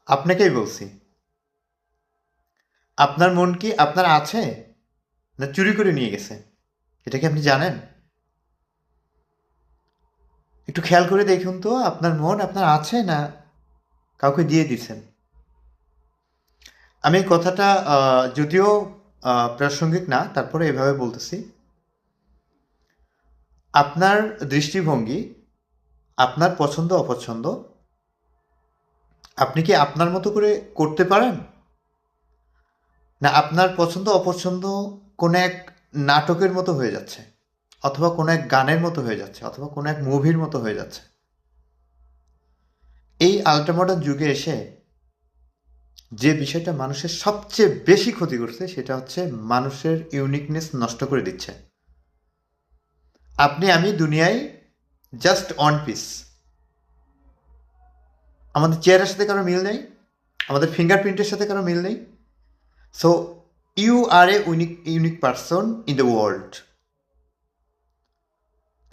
আপনাকেই বলছি। আপনার মন কি আপনার আছে, না চুরি করে নিয়ে গেছে? এটা কি আপনি জানেন? একটু খেয়াল করে দেখুন তো, আপনার মন আপনার আছে, না কাউকে দিয়ে দিচ্ছেন? আমি এই কথাটা যদিও প্রাসঙ্গিক না, তারপরে এভাবে বলতেছি। আপনার দৃষ্টিভঙ্গি, আপনার পছন্দ অপছন্দ, আপনি কি আপনার মতো করে করতে পারেন, না আপনার পছন্দ অপছন্দ কোনো এক নাটকের মতো হয়ে যাচ্ছে, অথবা কোনো এক গানের মতো হয়ে যাচ্ছে, অথবা কোনো এক মুভির মতো হয়ে যাচ্ছে? এই আল্ট্রামডার্ন যুগে এসে যে বিষয়টা মানুষের সবচেয়ে বেশি ক্ষতি করছে, সেটা হচ্ছে মানুষের ইউনিকনেস নষ্ট করে দিচ্ছে। আপনি আমি দুনিয়ায় জাস্ট ওয়ান পিস। আমাদের চেহারার সাথে কারো মিল নেই, আমাদের ফিঙ্গারপ্রিন্টের সাথে কারো মিল নেই। So you are a unique person in the world.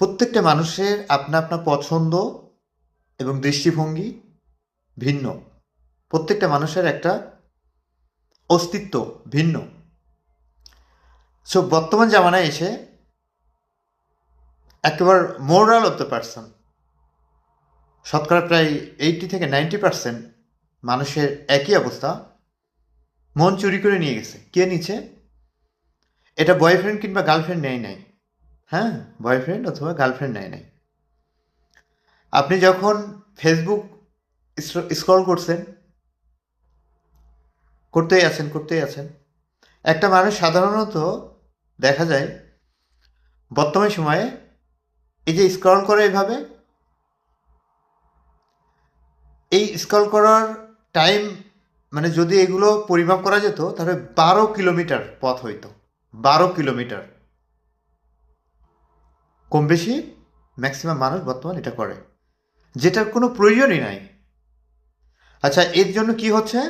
প্রত্যেকটা মানুষের আপনা আপনা পছন্দ এবং দৃষ্টিভঙ্গি ভিন্ন। প্রত্যেকটা মানুষের একটা অস্তিত্ব ভিন্ন। সো বর্তমান জামানায় এসে একেবারে মোরাল অফ দ্য পারসন, শতকরা প্রায় 80 থেকে 90% মানুষের একই অবস্থা। মন চুরি করে নিয়ে গেছে। কে নিচ্ছে? এটা বয়ফ্রেন্ড কিংবা গার্লফ্রেন্ড নেয় নাই। হ্যাঁ, বয়ফ্রেন্ড অথবা গার্লফ্রেন্ড নেয় নাই। আপনি যখন ফেসবুক স্ক্রল করছেন, করতেই আছেন, একটা মানুষ সাধারণত দেখা যায় বর্তমান সময়ে এই যে স্ক্রল করে এইভাবে, এই স্ক্রল করার টাইম, মানে যদি এগুলো পরিমাপ করা যেত তাহলে 12 কিলোমিটার পথ হইতো। 12 কিলোমিটার কম বেশি ম্যাক্সিমাম মানুষ বর্তমান এটা করে, যেটার কোনো প্রয়োজনই নাই। আচ্ছা, এর জন্য কি হচ্ছে?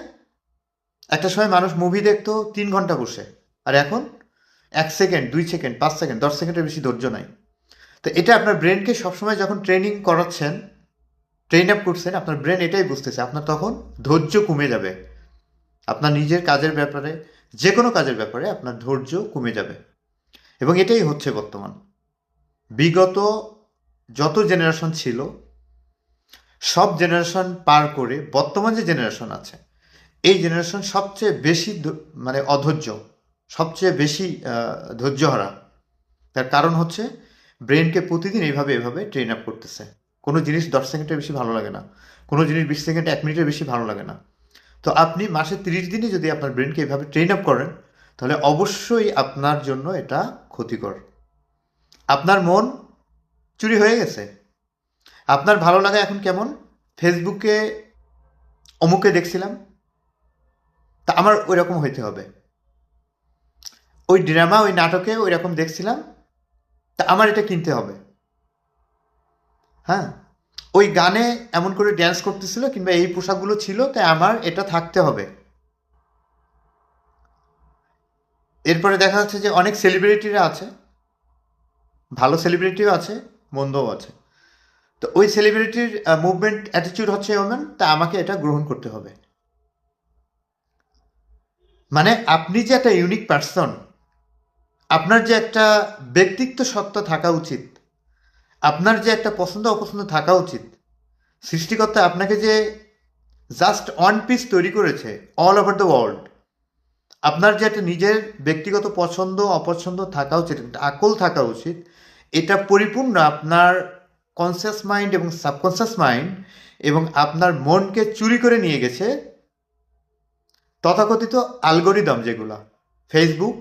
একটা সময় মানুষ মুভি দেখতো 3 ঘন্টা বসে, আর এখন 1 সেকেন্ড, 2 সেকেন্ড, 5 সেকেন্ড, 10 সেকেন্ডের বেশি ধৈর্য নাই। তো এটা আপনার ব্রেনকে সবসময় যখন ট্রেনিং করাচ্ছেন, ট্রেন আপ করছেন, আপনার ব্রেন এটাই বুঝতেছে আপনার তখন ধৈর্য কমে যাবে। আপনার নিজের কাজের ব্যাপারে, যে কোনো কাজের ব্যাপারে আপনার ধৈর্য কমে যাবে। এবং এটাই হচ্ছে বর্তমান। বিগত যত জেনারেশন ছিল, সব জেনারেশন পার করে বর্তমান যে জেনারেশন আছে, এই জেনারেশন সবচেয়ে বেশি মানে অধৈর্য, সবচেয়ে বেশি ধৈর্যহারা। তার কারণ হচ্ছে ব্রেনকে প্রতিদিন এইভাবে ট্রেন আপ করতেছে। কোনো জিনিস 10 সেকেন্ডের বেশি ভালো লাগে না, কোনো জিনিস 20 সেকেন্ড, 1 মিনিটের বেশি ভালো লাগে না। তো আপনি মাসে 30 দিনে যদি আপনার ব্রেনকে এইভাবে ট্রেন আপ করেন, তাহলে অবশ্যই আপনার জন্য এটা ক্ষতিকর। আপনার মন চুরি হয়ে গেছে। আপনার ভালো লাগা এখন কেমন? ফেসবুকে অমুকে দেখছিলাম, তা আমার ওই রকম হইতে হবে। ওই ড্রামা, ওই নাটকে ওই রকম দেখছিলাম, তা আমার এটা কিনতে হবে। হ্যাঁ, ওই গানে এমন করে ড্যান্স করতেছিল কিংবা এই পোশাকগুলো ছিল, তাই আমার এটা থাকতে হবে। এরপরে দেখা যাচ্ছে যে অনেক সেলিব্রিটিরা আছে, ভালো সেলিব্রিটিও আছে, মন্দও আছে। তো ওই সেলিব্রিটির মুভমেন্ট অ্যাটিটিউড হচ্ছে এমন, তা আমাকে এটা গ্রহণ করতে হবে। মানে আপনি যে একটা ইউনিক পার্সন, আপনার যে একটা ব্যক্তিত্ব সত্তা থাকা উচিত, আপনার যে একটা পছন্দ অপছন্দ থাকা উচিত, সৃষ্টিকর্তা আপনাকে যে জাস্ট ওয়ান পিস তৈরি করেছে অল ওভার দ্য ওয়ার্ল্ড, আপনার যে একটা নিজের ব্যক্তিগত পছন্দ অপছন্দ থাকা উচিত, একটা আকল থাকা উচিত, এটা পরিপূর্ণ আপনার কনসিয়াস মাইন্ড এবং সাবকনসিয়াস মাইন্ড এবং আপনার মনকে চুরি করে নিয়ে গেছে তথাকথিত অ্যালগোরিদম, যেগুলো ফেসবুক,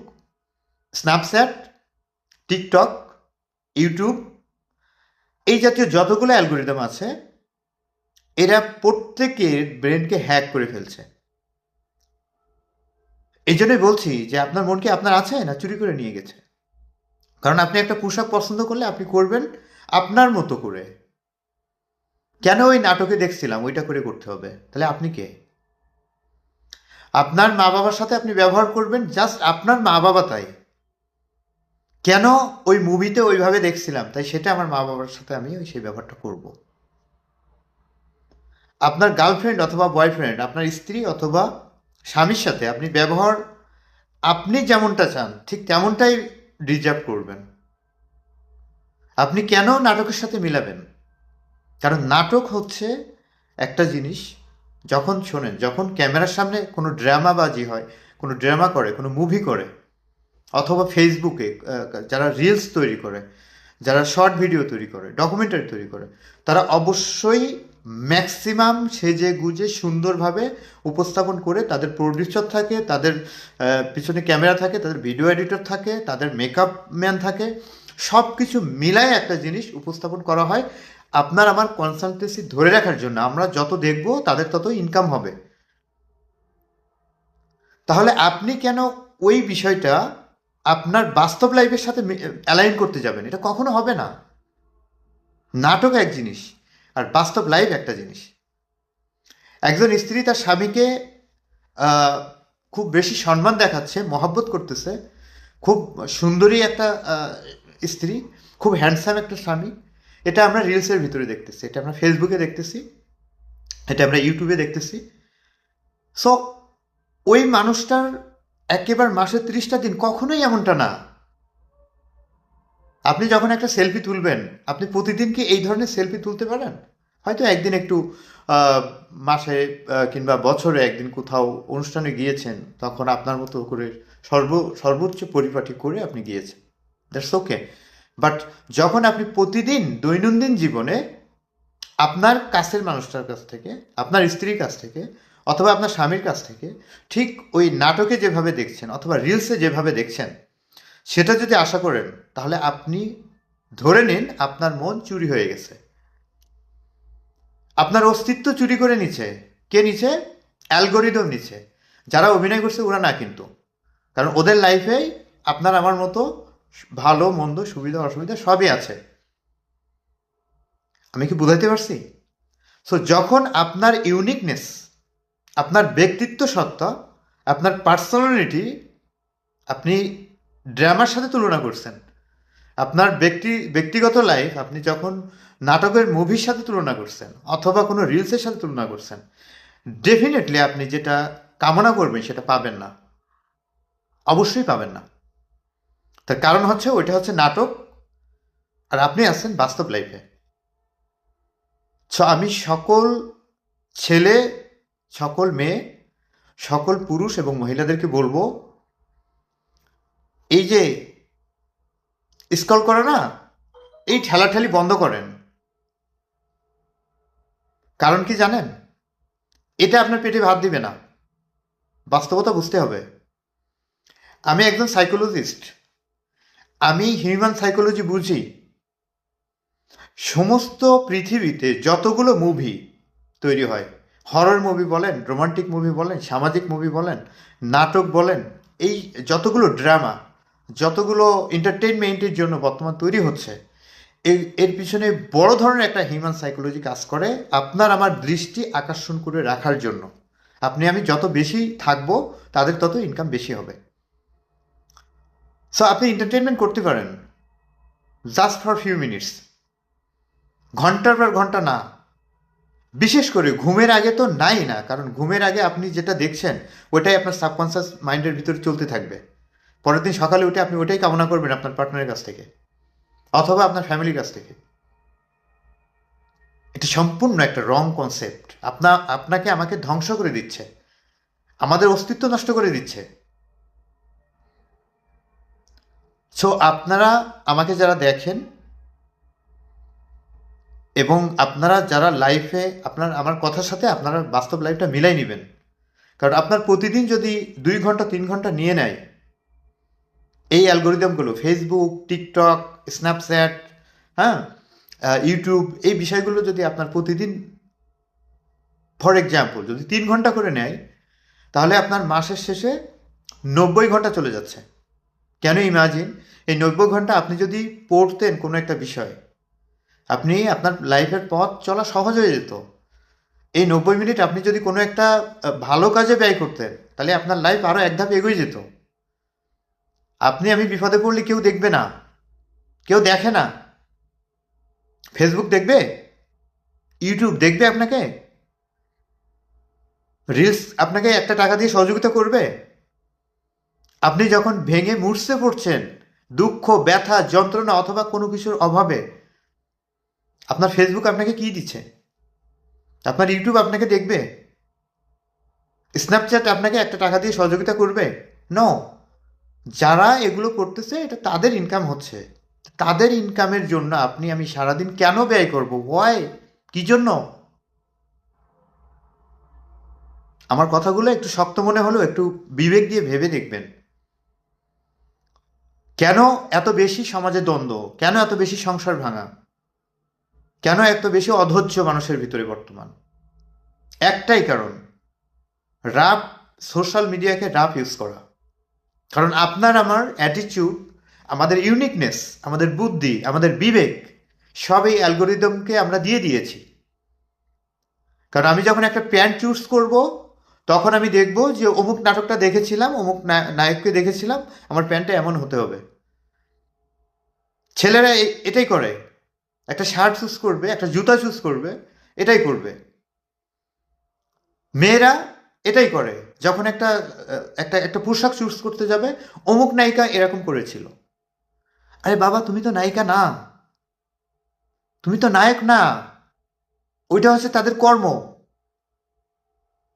স্ন্যাপচ্যাট, টিকটক, ইউটিউব, এই জাতীয় যতগুলো অ্যালগোরিদম আছে, এরা প্রত্যেকের ব্রেনকে হ্যাক করে ফেলছে। এই জন্যই বলছি যে আপনার মন কি আপনার আছে, না চুরি করে নিয়ে গেছে? কারণ আপনি একটা পোশাক পছন্দ করলে আপনি করবেন আপনার মতো করে। কেন ওই নাটকে দেখছিলাম ওইটা করে করতে হবে? তাহলে আপনি কে? আপনার মা বাবার সাথে আপনি ব্যবহার করবেন জাস্ট আপনার মা বাবা, তাই। কেন ওই মুভিতে ওইভাবে দেখছিলাম, তাই সেটা আমার মা বাবার সাথে আমি ওই সেই ব্যবহারটা করব। আপনার গার্লফ্রেন্ড অথবা বয়ফ্রেন্ড, আপনার স্ত্রী অথবা স্বামীর সাথে আপনি ব্যবহার আপনি যেমনটা চান ঠিক তেমনটাই ডিজার্ভ করবেন। আপনি কেন নাটকের সাথে মিলাবেন? কারণ নাটক হচ্ছে একটা জিনিস, যখন শোনেন, যখন ক্যামেরার সামনে কোনো ড্রামাবাজি হয়, কোনো ড্রামা করে, কোনো মুভি করে, অথবা ফেসবুকে যারা রিলস তৈরি করে, যারা শর্ট ভিডিও তৈরি করে, ডকুমেন্টারি তৈরি করে, তারা অবশ্যই ম্যাক্সিমাম সেজে গুজে সুন্দরভাবে উপস্থাপন করে, তাদের প্রডিউসার থাকে, তাদের পিছনে ক্যামেরা থাকে, তাদের ভিডিও এডিটর থাকে, তাদের মেকআপ ম্যান থাকে, সব কিছু মিলায় একটা জিনিস উপস্থাপন করা হয় আপনার আমার কনসালটেন্সি ধরে রাখার জন্য। আমরা যত দেখব তাদের তত ইনকাম হবে। তাহলে আপনি কেন ওই বিষয়টা আপনার বাস্তব লাইফের সাথে অ্যালাইন করতে যাবেন? এটা কখনো হবে না। নাটক এক জিনিস আর বাস্তব লাইফ একটা জিনিস। একজন স্ত্রী তার স্বামীকে আহ, খুব বেশি সম্মান দেখাচ্ছে, মহাব্বত করতেছে, খুব সুন্দরী একটা স্ত্রী, খুব হ্যান্ডসাম একটা স্বামী, এটা আমরা রিলসের ভিতরে দেখতেছি, এটা আমরা ফেসবুকে দেখতেছি, এটা আমরা ইউটিউবে দেখতেছি। সো ওই মানুষটার একেবারে মাসে 30টা দিন কখনোই এমনটা না। আপনি যখন একটা সেলফি তুলবেন, আপনি প্রতিদিন কি এই ধরনের সেলফি তুলতে পারেন? হয়তো একদিন একটু আহ, মাসে কিংবা বছরে একদিন কোথাও অনুষ্ঠানে গিয়েছেন, তখন আপনার মতো করে সর্বোচ্চ পরিপাটি করে আপনি গিয়েছেন, দ্যাটস ওকে। বাট যখন আপনি প্রতিদিন দৈনন্দিন জীবনে আপনার কাছের মানুষটার কাছ থেকে, আপনার স্ত্রীর কাছ থেকে, অথবা আপনার স্বামীর কাছ থেকে ঠিক ওই নাটকে যেভাবে দেখছেন অথবা রিলসে যেভাবে দেখছেন, সেটা যদি আশা করেন, তাহলে আপনি ধরে নিন আপনার মন চুরি হয়ে গেছে, আপনার অস্তিত্ব চুরি করে নিচ্ছে। কে নিচ্ছে? অ্যালগোরিদম নিচ্ছে। যারা অভিনয় করছে ওরা না কিন্তু, কারণ ওদের লাইফেই আপনার আমার মতো ভালো মন্দ সুবিধা অসুবিধা সবই আছে। আমি কি বুঝাইতে পারছি? সো যখন আপনার ইউনিকনেস, আপনার ব্যক্তিত্ব সত্তা, আপনার পার্সোনালিটি আপনি ড্রামার সাথে তুলনা করছেন, আপনার ব্যক্তিগত লাইফ আপনি যখন নাটকের মুভির সাথে তুলনা করছেন অথবা কোনো রিলসের সাথে তুলনা করছেন, ডেফিনেটলি আপনি যেটা কামনা করবেন সেটা পাবেন না, অবশ্যই পাবেন না। তার কারণ হচ্ছে ওইটা হচ্ছে নাটক, আর আপনি আছেন বাস্তব লাইফে। সো আমি সকল ছেলে, সকল মেয়ে, সকল পুরুষ এবং মহিলাদেরকে বলবো, এই যে স্ক্রল করে না, এই ঠেলাঠেলি বন্ধ করেন। কারণ কি জানেন? এটা আপনার পেটে ভাত দিবে না, বাস্তবতা বুঝতে হবে। আমি একজন সাইকোলজিস্ট, আমি হিউম্যান সাইকোলজি বুঝি। সমস্ত পৃথিবীতে যতগুলো মুভি তৈরি হয়, হরর মুভি বলেন, রোমান্টিক মুভি বলেন, সামাজিক মুভি বলেন, নাটক বলেন, এই যতগুলো ড্রামা, যতগুলো এন্টারটেনমেন্টের জন্য বর্তমান তৈরি হচ্ছে, এর পিছনে বড় ধরনের একটা হিউম্যান সাইকোলজি কাজ করে আপনার আমার দৃষ্টি আকর্ষণ করে রাখার জন্য। আপনি আমি যত বেশি থাকবো, তাদের তত ইনকাম বেশি হবে। সো আপনি এন্টারটেনমেন্ট করতে পারেন জাস্ট ফর ফিউ মিনিটস, ঘন্টার পর ঘন্টা না। বিশেষ করে ঘুমের আগে তো নাই না, কারণ ঘুমের আগে আপনি যেটা দেখছেন ওটাই আপনার সাবকনসিয়াস মাইন্ডের ভিতরে চলতে থাকবে। পরের দিন সকালে উঠে আপনি ওটাই কামনা করবেন আপনার পার্টনারের কাছ থেকে অথবা আপনার ফ্যামিলির কাছ থেকে। এটা সম্পূর্ণ একটা রং কনসেপ্ট। আপনাকে আমাকে ধ্বংস করে দিচ্ছে, আমাদের অস্তিত্ব নষ্ট করে দিচ্ছে। সো আপনারা আমাকে যারা দেখেন এবং আপনারা যারা লাইফে আপনার আমার কথার সাথে আপনারা বাস্তব লাইফটা মিলাই নেবেন। কারণ আপনার প্রতিদিন যদি 2 ঘন্টা 3 ঘন্টা নিয়ে নেয় এই অ্যালগোরিদমগুলো, ফেসবুক, টিকটক, স্ন্যাপচ্যাট, হ্যাঁ, ইউটিউব, এই বিষয়গুলো যদি আপনার প্রতিদিন ফর এক্সাম্পল যদি 3 ঘন্টা করে নেয়, তাহলে আপনার মাসের শেষে 90 ঘন্টা চলে যাচ্ছে। কেন? ইমাজিন, এই 90 ঘন্টা আপনি যদি পড়তেন কোনো একটা বিষয়, আপনি আপনার লাইফের পথ চলা সহজ হয়ে যেত। এই 90 মিনিট আপনি যদি কোনো একটা ভালো কাজে ব্যয় করতেন, তাহলে আপনার লাইফ আরও এক ধাপ এগিয়ে যেত। আপনি আমি বিপদে পড়লে কেউ দেখবে না, কেউ দেখে না। ফেসবুক দেখবে? ইউটিউব দেখবে আপনাকে? রিলস আপনাকে একটা টাকা দিয়ে সহযোগিতা করবে? আপনি যখন ভেঙে মুছড়ে পড়ছেন দুঃখ, ব্যথা, যন্ত্রণা অথবা কোনো কিছুর অভাবে, আপনার ফেসবুক আপনাকে কি দিচ্ছে? আপনার ইউটিউব আপনাকে দেখবে? স্ন্যাপচ্যাট আপনাকে একটা টাকা দিয়ে সহযোগিতা করবে? নো। যারা এগুলো করতেছে এটা তাদের ইনকাম হচ্ছে। তাদের ইনকামের জন্য আমি সারাদিন কেন ব্যয় করব? ওয়াই? কি জন্য? আমার কথাগুলো একটু শক্ত মনে হলেও একটু বিবেক দিয়ে ভেবে দেখবেন। কেন এত বেশি সমাজে দ্বন্দ্ব? কেন এত বেশি সংসার ভাঙা? কেন এত বেশি অধৈর্য মানুষের ভিতরে বর্তমান? একটাই কারণ, রাফ, সোশ্যাল মিডিয়াকে রাফ ইউজ করা। কারণ আপনার আমার অ্যাটিটিউড, আমাদের ইউনিকনেস, আমাদের বুদ্ধি, আমাদের বিবেক সব এই অ্যালগোরিদমকে আমরা দিয়ে দিয়েছি। কারণ আমি যখন একটা প্যান্ট চুজ করব, তখন আমি দেখব যে অমুক নাটকটা দেখেছিলাম, অমুক নায়ককে দেখেছিলাম, আমার প্যান্টটা এমন হতে হবে। ছেলেরা এটাই করে, একটা শার্ট চুজ করবে, একটা জুতা চুজ করবে, এটাই করবে। মেয়েরা এটাই করে, যখন একটা একটা একটা পোশাক চুজ করতে যাবে, অমুক নায়িকা এরকম করেছিল। আরে বাবা, তুমি তো নায়িকা না, তুমি তো নায়ক না। ওইটা হচ্ছে তাদের কর্ম।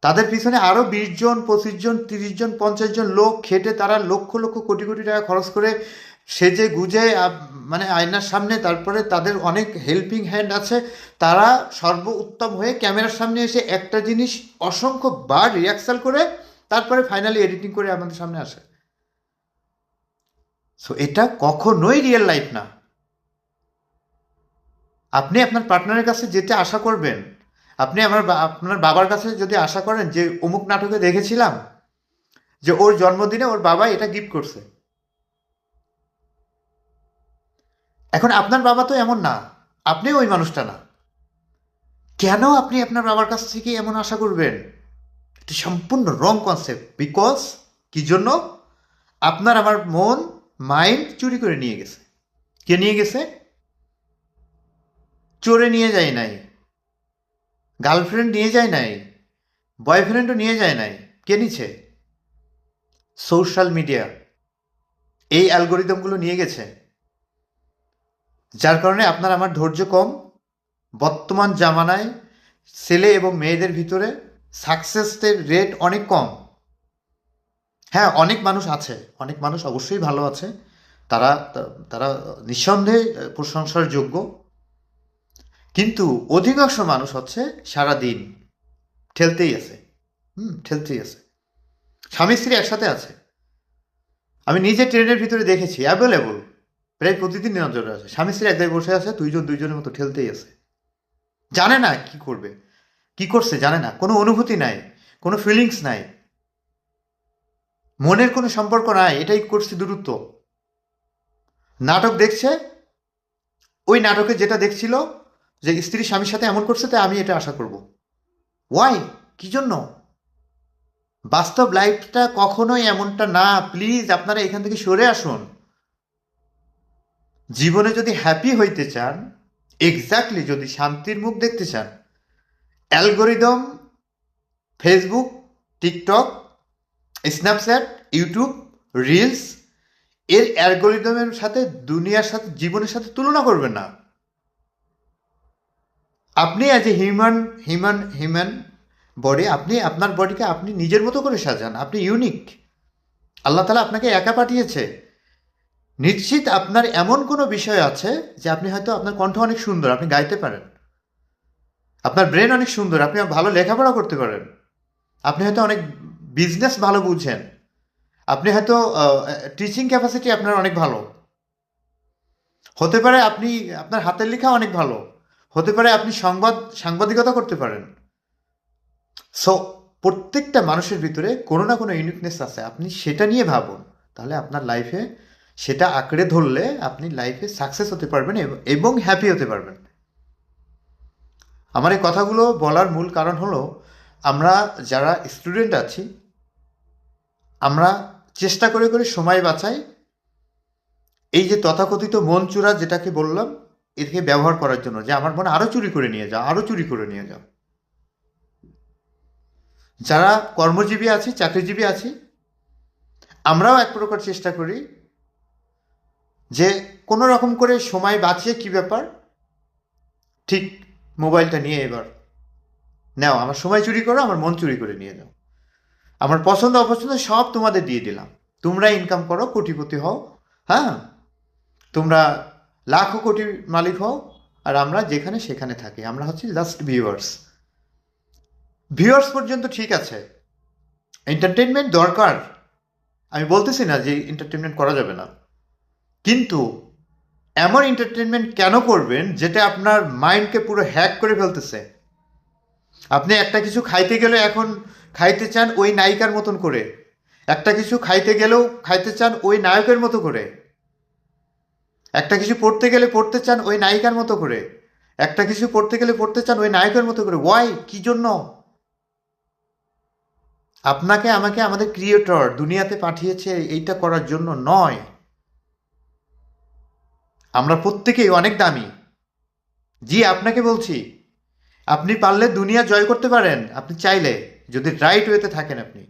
তাদের পিছনে আরও 20 জন, 25 জন, 30 জন, 50 জন লোক খেটে, তারা লক্ষ লক্ষ কোটি কোটি টাকা খরচ করে সেজে গুজে মানে আয়নার সামনে, তারপরে তাদের অনেক হেল্পিং হ্যান্ড আছে, তারা সর্বোত্তম হয়ে ক্যামেরার সামনে এসে একটা জিনিস অসংখ্য বার রিহার্সাল করে তারপরে ফাইনালি এডিটিং করে আমাদের সামনে আসে। সো এটা কখনোই রিয়েল লাইফ না। আপনি আপনার পার্টনারের কাছে যেটা আশা করবেন, আপনি আপনার বাবার কাছে যদি আশা করেন যে অমুক নাটকে দেখেছিলাম যে ওর জন্মদিনে ওর বাবা এটা গিফট করছে, এখন আপনার বাবা তো এমন না, আপনি ওই মানুষটা না, কেন আপনি আপনার বাবার কাছ থেকে এমন আশা করবেন? এটা সম্পূর্ণ রং কনসেপ্ট। বিকজ কি জন্য? আপনার আমার মন, মাইন্ড চুরি করে নিয়ে গেছে। কে নিয়ে গেছে? চোরে নিয়ে যায় নাই, গার্লফ্রেন্ড নিয়ে যায় নাই, বয়ফ্রেন্ডও নিয়ে যায় নাই। কে নিচ্ছে? সোশ্যাল মিডিয়া, এই অ্যালগোরিদমগুলো নিয়ে গেছে। যার কারণে আপনার আমার ধৈর্য কম। বর্তমান জামানায় ছেলে এবং মেয়েদের ভিতরে সাকসেসের রেট অনেক কম। হ্যাঁ, অনেক মানুষ আছে, অনেক মানুষ অবশ্যই ভালো আছে, তারা তারা নিঃসন্দেহে প্রশংসার যোগ্য। কিন্তু অধিকাংশ মানুষ হচ্ছে সারাদিন ঠেলতেই আছে, ঠেলতেই আছে। স্বামী স্ত্রী একসাথে আছে, আমি নিজে ট্রেনের ভিতরে দেখেছি, অ্যাভেলেবল, প্রায় প্রতিদিন নজরে আছে। স্বামী স্ত্রী এক জায়গায় বসে আছে, দুইজন দুইজনের মতো ঠেলতেই আছে। জানে না কি করবে, কি করছে জানে না, কোনো অনুভূতি নাই, কোনো ফিলিংস নাই, মনের কোনো সম্পর্ক নাই, এটাই করছে দূরত্ব। নাটক দেখছে, ওই নাটকে যেটা দেখছিল যে স্ত্রী স্বামীর সাথে এমন করছে, তাই আমি এটা আশা করব। ওয়াই? কি জন্য? বাস্তব লাইফটা কখনোই এমনটা না। প্লিজ আপনারা এখান থেকে সরে আসুন। জীবনে যদি হ্যাপি হইতে চান, এক্স্যাক্টলি যদি শান্তির মুখ দেখতে চান, algorithm, Facebook, TikTok, Snapchat, YouTube, reels, এর অ্যালগোরিদমের সাথে, দুনিয়ার সাথে, জীবনের সাথে তুলনা করবেন না। আপনি অ্যাজ এ হিউম্যান বডি, আপনি আপনার বডিকে আপনি নিজের মতো করে সাজান। আপনি ইউনিক। আল্লাহ তাআলা আপনাকে একা পাঠিয়েছে। নিশ্চিত আপনার এমন কোনো বিষয় আছে যে আপনি হয়তো, আপনার কণ্ঠ অনেক সুন্দর, আপনি গাইতে পারেন, আপনার ব্রেন অনেক সুন্দর, আপনি ভালো লেখাপড়া করতে পারেন, আপনি হয়তো অনেক বিজনেস ভালো বুঝেন, আপনি হয়তো টিচিং ক্যাপাসিটি আপনার অনেক ভালো হতে পারে, আপনি আপনার হাতের লেখা অনেক ভালো হতে পারে, আপনি সাংবাদিকতা করতে পারেন। সো প্রত্যেকটা মানুষের ভিতরে কোনো না কোনো ইউনিকনেস আছে, আপনি সেটা নিয়ে ভাবুন। তাহলে আপনার লাইফে সেটা আঁকড়ে ধরলে আপনি লাইফে সাকসেস হতে পারবেন এবং হ্যাপি হতে পারবেন। আমার এই কথাগুলো বলার মূল কারণ হলো, আমরা যারা স্টুডেন্ট আছি, আমরা চেষ্টা করে করে সময় বাঁচাই এই যে তথাকথিত মন চোরা যেটাকে বললাম, এটাকে ব্যবহার করার জন্য, যে আমার মনে আরও চুরি করে নিয়ে যাও, আরও চুরি করে নিয়ে যাও। যারা কর্মজীবী আছি, চাকরিজীবী আছি, আমরাও এক প্রকার চেষ্টা করি যে কোনো রকম করে সময় বাঁচিয়ে কি ব্যাপার, ঠিক মোবাইলটা নিয়ে এবার নাও, আমার সময় চুরি করো, আমার মন চুরি করে নিয়ে যাও, আমার পছন্দ অপছন্দ সব তোমাদের দিয়ে দিলাম, তোমরা ইনকাম করো, কোটিপতি হও, হ্যাঁ, তোমরা লাখো কোটির মালিক হও, আর আমরা যেখানে সেখানে থাকি, আমরা হচ্ছি জাস্ট ভিউয়ার্স। ভিউয়ার্স পর্যন্ত ঠিক আছে, এন্টারটেনমেন্ট দরকার, আমি বলতেছি না যে এন্টারটেনমেন্ট করা যাবে না, কিন্তু এমন এন্টারটেনমেন্ট কেন করবেন যেটা আপনার মাইন্ডকে পুরো হ্যাক করে ফেলতেছে? আপনি একটা কিছু খাইতে গেলে এখন খাইতে চান ওই নায়িকার মতন করে, একটা কিছু খাইতে গেলেও খাইতে চান ওই নায়কের মতো করে, একটা কিছু পড়তে গেলে পড়তে চান ওই নায়িকার মতো করে, একটা কিছু পড়তে গেলে পড়তে চান ওই নায়কের মতো করে। ওয়াই? কি জন্য? আপনাকে আমাকে আমাদের ক্রিয়েটর দুনিয়াতে পাঠিয়েছে এইটা করার জন্য নয়। আমরা প্রত্যেকেই অনেক দামি। জি, আপনাকে বলছি, আপনি পারলে দুনিয়া জয় করতে পারেন, আপনি চাইলে, যদি রাইট ওয়েতে থাকেন আপনি।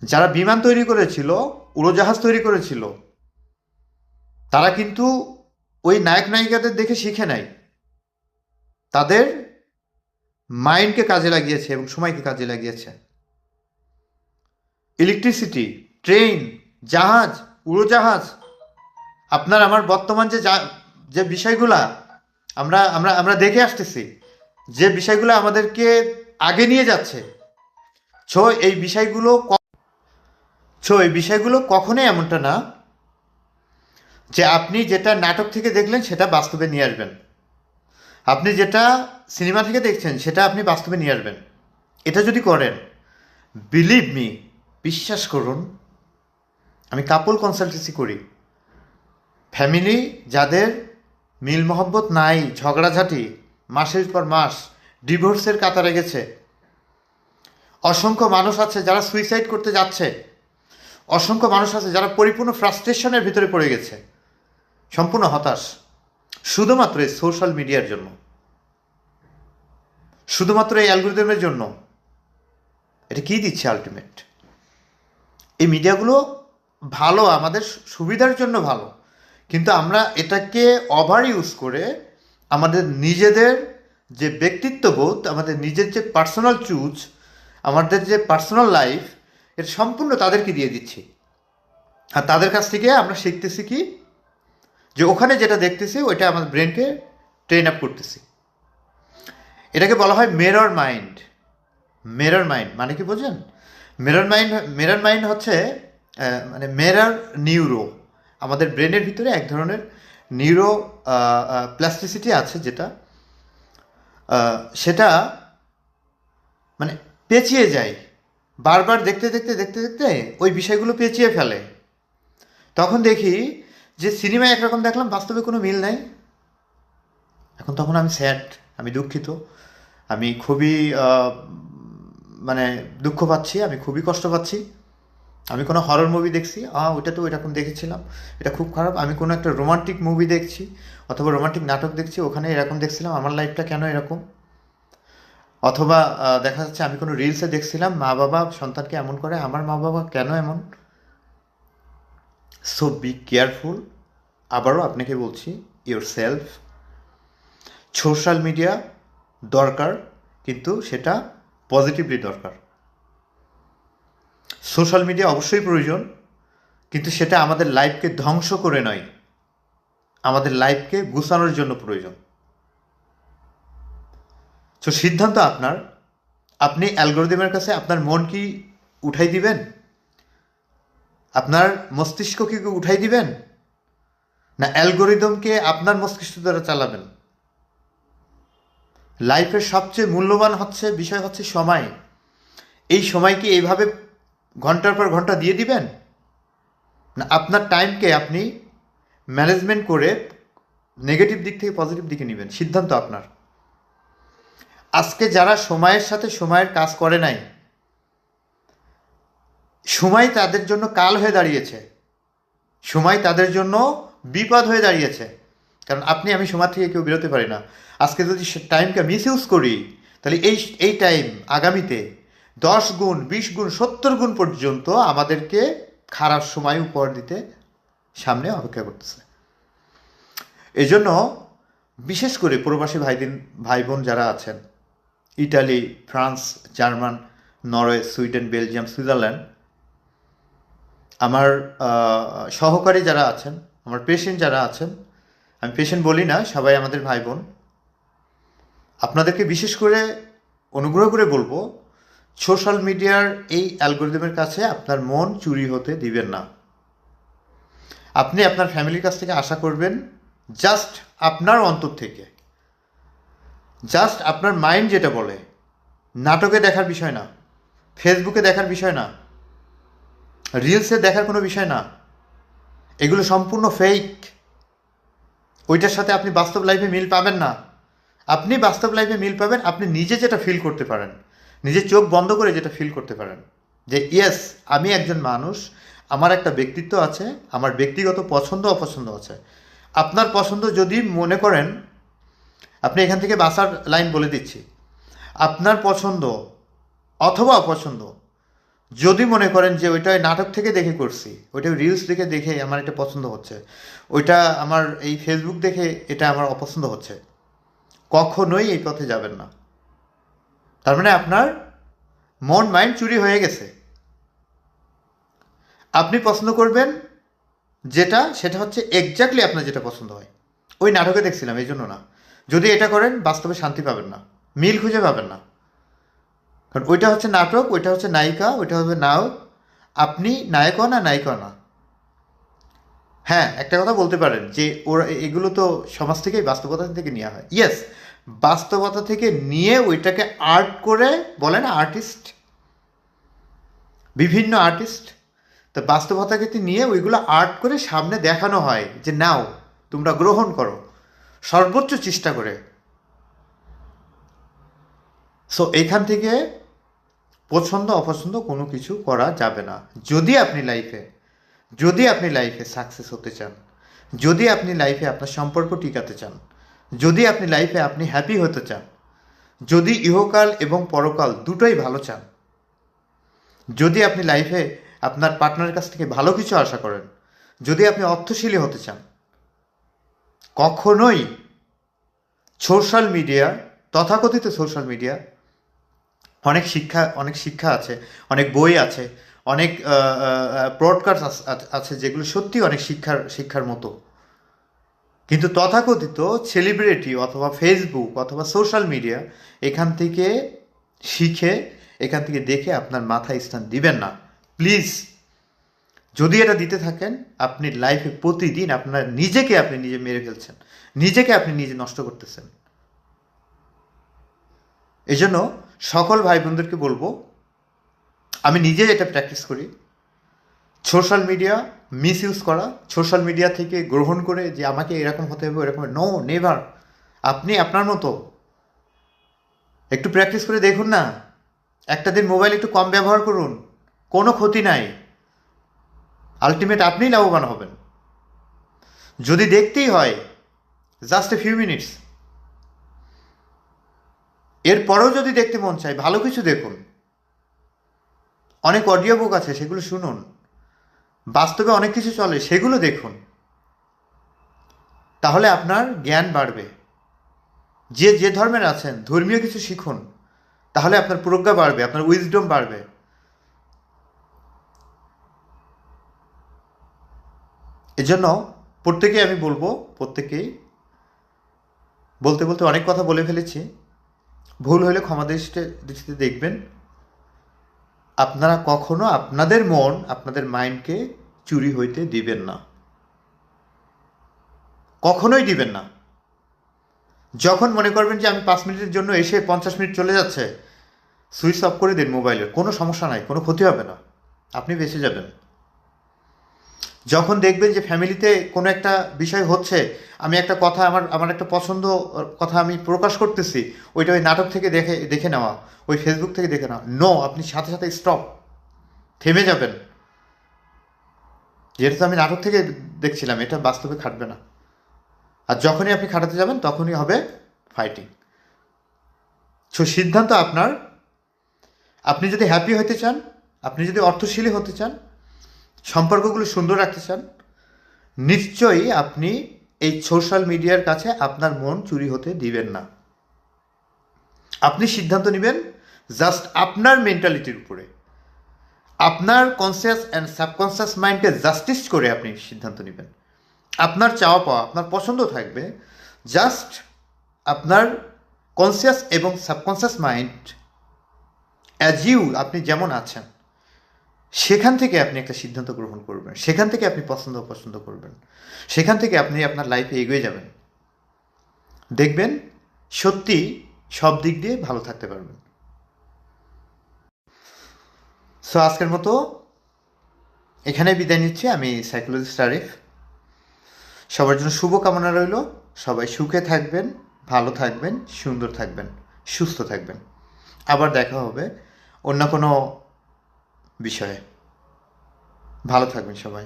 যারা বিমান তৈরি করেছিল, উড়োজাহাজ তৈরি করেছিল, তারা কিন্তু ওই নায়ক নায়িকাদের দেখে শিখে নাই, তাদের মাইন্ডকে কাজে লাগিয়েছে এবং সময়কে কাজে লাগিয়েছে। ইলেকট্রিসিটি, ট্রেন, জাহাজ, উড়োজাহাজ, আপনার আমার বর্তমান যে বিষয়গুলা আমরা আমরা আমরা দেখে আসতেছি, যে বিষয়গুলো আমাদেরকে আগে নিয়ে যাচ্ছে, ছো এই বিষয়গুলো কখনোই এমনটা না যে আপনি যেটা নাটক থেকে দেখলেন সেটা বাস্তবে নিয়ে আসবেন, আপনি যেটা সিনেমা থেকে দেখছেন সেটা আপনি বাস্তবে নিয়ে আসবেন। এটা যদি করেন, বিলিভ মি, বিশ্বাস করুন, আমি কাপল কনসালটেন্সি করি, ফ্যামিলি যাদের মিল মহব্বত নাই, ঝগড়াঝাটি মাসের পর মাস, ডিভোর্সের কাতারে গেছে, অসংখ্য মানুষ আছে যারা সুইসাইড করতে যাচ্ছে, অসংখ্য মানুষ আছে যারা পরিপূর্ণ ফ্রাস্ট্রেশনের ভিতরে পড়ে গেছে, সম্পূর্ণ হতাশ, শুধুমাত্র এই সোশ্যাল মিডিয়ার জন্য, শুধুমাত্র এই অ্যালগোরিদমের জন্য। এটা কি দিচ্ছে আলটিমেট? এই মিডিয়াগুলো ভালো, আমাদের সুবিধার জন্য ভালো, কিন্তু আমরা এটাকে ওভার ইউজ করে আমাদের নিজেদের যে ব্যক্তিত্ববোধ, আমাদের নিজের যে পার্সোনাল চুজ, আমাদের যে পার্সোনাল লাইফ, এটা সম্পূর্ণ তাদেরকে দিয়ে দিচ্ছি। আর তাদের কাছ থেকে আমরা শিখতেছি কি, যে ওখানে যেটা দেখতেছি ওইটা আমাদের ব্রেনকে ট্রেন আপ করতেছি। এটাকে বলা হয় মিরর মাইন্ড। মিরর মাইন্ড মানে কি বোঝেন? মিরর মাইন্ড হচ্ছে মানে মিরর নিউরো, আমাদের ব্রেনের ভিতরে এক ধরনের নিউরো প্লাস্টিসিটি আছে, যেটা সেটা মানে পেঁচিয়ে যায়, বারবার দেখতে দেখতে দেখতে দেখতে ওই বিষয়গুলো পেঁচিয়ে ফেলে। তখন দেখি যে সিনেমায় একরকম দেখলাম, বাস্তবে কোনো মিল নাই। তখন আমি স্যাড, আমি দুঃখিত, আমি খুবই মানে দুঃখ পাচ্ছি, আমি খুবই কষ্ট পাচ্ছি। আমি কোনো হরর মুভি দেখছি, ওইটা তো এরকম দেখেছিলাম, এটা খুব খারাপ। আমি কোনো একটা রোমান্টিক মুভি দেখছি অথবা রোমান্টিক নাটক দেখছি, ওখানে এরকম দেখছিলাম, আমার লাইফটা কেন এরকম? অথবা দেখা যাচ্ছে আমি কোনো রিলসে দেখছিলাম মা বাবা সন্তানকে এমন করে, আমার মা বাবা কেন এমন? So be careful. আবারও আপনাকে বলছি, ইয়োর সেলফ। সোশ্যাল মিডিয়া দরকার, কিন্তু সেটা পজিটিভলি দরকার। সোশ্যাল মিডিয়া অবশ্যই প্রয়োজন, কিন্তু সেটা আমাদের লাইফকে ধ্বংস করে নয়, আমাদের লাইফকে গুছানোর জন্য প্রয়োজন। তো সিদ্ধান্ত আপনার। আপনি অ্যালগোরিদমের কাছে আপনার মন কি উঠাই দিবেন? আপনার মস্তিষ্ক কি উঠাই দিবেন, না অ্যালগোরিদমকে আপনার মস্তিষ্ক দ্বারা চালাবেন? লাইফের সবচেয়ে মূল্যবান বিষয় হচ্ছে সময়। এই সময়কে এইভাবে ঘন্টার পর ঘন্টা দিয়ে দিবেন, না আপনার টাইমকে আপনি ম্যানেজমেন্ট করে নেগেটিভ দিক থেকে পজিটিভ দিকে নেবেন? সিদ্ধান্ত আপনার। আজকে যারা সময়ের সাথে সময়ের কাজ করে নাই, সময় তাদের জন্য কাল হয়ে দাঁড়িয়েছে, সময় তাদের জন্য বিপদ হয়ে দাঁড়িয়েছে। কারণ আপনি আমি সময় থেকে কেউ বেরোতে পারি না। আজকে যদি টাইমকে মিস ইউজ করি, তাহলে এই টাইম আগামীতে 10 গুণ, 20 গুণ, 70 গুণ পর্যন্ত আমাদেরকে খারাপ সময় উপহার দিতে সামনে অপেক্ষা করতেছে। এজন্য বিশেষ করে প্রবাসী ভাই বোন যারা আছেন, Italy, France, German, Norway, Sweden, Belgium, Switzerland, আমার সহকারী যারা আছেন, আমার পেশেন্ট যারা আছেন, আমি পেশেন্ট বলি না, সবাই আমাদের ভাই বোন, আপনাদেরকে বিশেষ করে অনুগ্রহ করে বলবো, সোশ্যাল মিডিয়ার এই অ্যালগোরিদমের কাছে আপনার মন চুরি হতে দিবেন না। আপনি আপনার ফ্যামিলির কাছ থেকে আশা করবেন জাস্ট আপনার অন্তর থেকে, জাস্ট আপনার মাইন্ড যেটা বলে, নাটকে দেখার বিষয় না, ফেসবুকে দেখার বিষয় না, রিলসে দেখার কোনো বিষয় না, এগুলো সম্পূর্ণ ফেক। ওইটার সাথে আপনি বাস্তব লাইফে মিল পাবেন না। আপনি বাস্তব লাইফে মিল পাবেন আপনি নিজে যেটা ফিল করতে পারেন, নিজে চোখ বন্ধ করে যেটা ফিল করতে পারেন যে ইয়েস, আমি একজন মানুষ, আমার একটা ব্যক্তিত্ব আছে, আমার ব্যক্তিগত পছন্দ অপছন্দ আছে। আপনার পছন্দ যদি মনে করেন, আপনি এখান থেকে বাসার লাইন বলে দিচ্ছি, আপনার পছন্দ অথবা অপছন্দ যদি মনে করেন যে ওইটা নাটক থেকে দেখে করছি, ওইটা রিলস দেখে দেখে আমার এটা পছন্দ হচ্ছে, ওইটা আমার এই ফেসবুক দেখে এটা আমার অপছন্দ হচ্ছে, কখনোই এই পথে যাবেন না। তার মানে আপনার মন মাইন্ড চুরি হয়ে গেছে। আপনি পছন্দ করবেন যেটা, সেটা হচ্ছে এক্স্যাক্টলি আপনার যেটা পছন্দ হয়। ওই নাটকে দেখছিলাম এই জন্য না। যদি এটা করেন বাস্তবে শান্তি পাবেন না, মিল খুঁজে পাবেন না। কারণ ওইটা হচ্ছে নাটক, ওইটা হচ্ছে নায়িকা, ওইটা হবে নায়ক, আপনি নায়কও না নায়িকা না। হ্যাঁ, একটা কথা বলতে পারেন যে ওরা এগুলো তো সমাজ থেকেই, বাস্তবতা থেকে নেওয়া হয়। ইয়েস, বাস্তবতা থেকে নিয়ে ওইটাকে আর্ট করে, বলে না আর্টিস্ট, বিভিন্ন আর্টিস্ট, তো বাস্তবতাকে নিয়ে ওইগুলো আর্ট করে সামনে দেখানো হয় যে নাও তোমরা গ্রহণ করো, সর্বোচ্চ চেষ্টা করে। সো এখান থেকে পছন্দ অপছন্দ কোনো কিছু করা যাবে না। যদি আপনি লাইফে সাকসেস হতে চান, যদি আপনি লাইফে আপনার সম্পর্ক টিকাতে চান, যদি আপনি লাইফে আপনি হ্যাপি হতে চান, যদি ইহকাল এবং পরকাল দুটোই ভালো চান, যদি আপনি লাইফে আপনার পার্টনারের কাছ থেকে ভালো কিছু আশা করেন, যদি আপনি অর্থশীলী হতে চান, কখনোই সোশ্যাল মিডিয়া, তথাকথিত সোশ্যাল মিডিয়া, অনেক শিক্ষা আছে, অনেক বই আছে, অনেক ব্রডকাস্ট আছে যেগুলো সত্যি অনেক শিক্ষার মতো। কিন্তু তথাকথিত সেলিব্রিটি অথবা ফেসবুক অথবা সোশ্যাল মিডিয়া, এখান থেকে শিখে, এখান থেকে দেখে আপনার মাথায় স্থান দিবেন না প্লিজ। যদি এটা দিতে থাকেন, আপনি লাইফে প্রতিদিন আপনার নিজেকে আপনি নিজে মেরে ফেলছেন, নিজেকে আপনি নিজে নষ্ট করতেছেন। এজন্য সকল ভাই বোনদেরকে বলবো, আমি নিজে এটা প্র্যাকটিস করি, সোশ্যাল মিডিয়া মিসইউজ করা, সোশ্যাল মিডিয়া থেকে গ্রহণ করে যে আমাকে এরকম হতে হবে এরকম, নো নেভার। আপনি আপনার মতো একটু প্র্যাকটিস করে দেখুন না, একটা দিন মোবাইল একটু কম ব্যবহার করুন, কোনো ক্ষতি নাই, আলটিমেট আপনিই লাভবান হবেন। যদি দেখতেই হয় জাস্ট এ ফিউ মিনিটস, এরপরেও যদি দেখতে মন চায় ভালো কিছু দেখুন, অনেক অডিও বুক আছে সেগুলো শুনুন, বাস্তবে অনেক কিছু চলে সেগুলো দেখুন, তাহলে আপনার জ্ঞান বাড়বে। যে ধর্মের আছেন ধর্মীয় কিছু শিখুন, তাহলে আপনার প্রজ্ঞা বাড়বে, আপনার উইজডম বাড়বে। এজন্য প্রত্যেকেই আমি বলবো, প্রত্যেকেই, বলতে বলতে অনেক কথা বলে ফেলেছি, ভুল হলে ক্ষমা দৃষ্টিতে দেখবেন। আপনারা কখনো আপনাদের মন, আপনাদের মাইন্ডকে চুরি হইতে দিবেন না, কখনোই দিবেন না। যখন মনে করবেন যে আমি 5 মিনিটের জন্য এসে 50 মিনিট চলে যাচ্ছে, সুইচ অফ করে দিন মোবাইলের, কোনো সমস্যা নাই, কোনো ক্ষতি হবে না, আপনি বেঁচে যাবেন। যখন দেখবেন যে ফ্যামিলিতে কোনো একটা বিষয় হচ্ছে, আমি একটা কথা, আমার একটা পছন্দ কথা আমি প্রকাশ করতেছি, ওইটা ওই নাটক থেকে দেখে নেওয়া, ওই ফেসবুক থেকে দেখে নেওয়া, নো, আপনি সাথে সাথে স্টপ, থেমে যাবেন। যেহেতু আমি নাটক থেকে দেখছিলাম, এটা বাস্তবে খাটবে না। আর যখনই আপনি খাটাতে যাবেন তখনই হবে ফাইটিং। সো সিদ্ধান্ত আপনার। আপনি যদি হ্যাপি হতে চান, আপনি যদি অর্থশীলী হতে চান, সম্পর্কগুলো সুন্দর রাখতে চান, নিশ্চয়ই আপনি এই সোশ্যাল মিডিয়ার কাছে আপনার মন চুরি হতে দিবেন না। আপনি সিদ্ধান্ত নেবেন জাস্ট আপনার মেন্টালিটির উপরে, আপনার কনসিয়াস অ্যান্ড সাবকনসিয়াস মাইন্ডকে জাস্টিস করে আপনি সিদ্ধান্ত নেবেন। আপনার চাওয়া পাওয়া, আপনার পছন্দ থাকবে, জাস্ট আপনার কনসিয়াস এবং সাবকনসিয়াস মাইন্ড অ্যাজ ইউ, আপনি যেমন আছেন সেখান থেকে আপনি একটা সিদ্ধান্ত গ্রহণ করবেন, সেখান থেকে আপনি পছন্দ করবেন, সেখান থেকে আপনি আপনার লাইফে এগিয়ে যাবেন। দেখবেন সত্যি সব দিক দিয়ে ভালো থাকতে পারবেন। সো আজকের মতো এখানে বিদায় নিচ্ছি। আমি সাইকোলজিস্ট আরিফ। সবার জন্য শুভকামনা রইল। সবাই সুখে থাকবেন, ভালো থাকবেন, সুন্দর থাকবেন, সুস্থ থাকবেন। আবার দেখা হবে অন্য কোনো বিষয়ে। ভালো থাকবেন সবাই।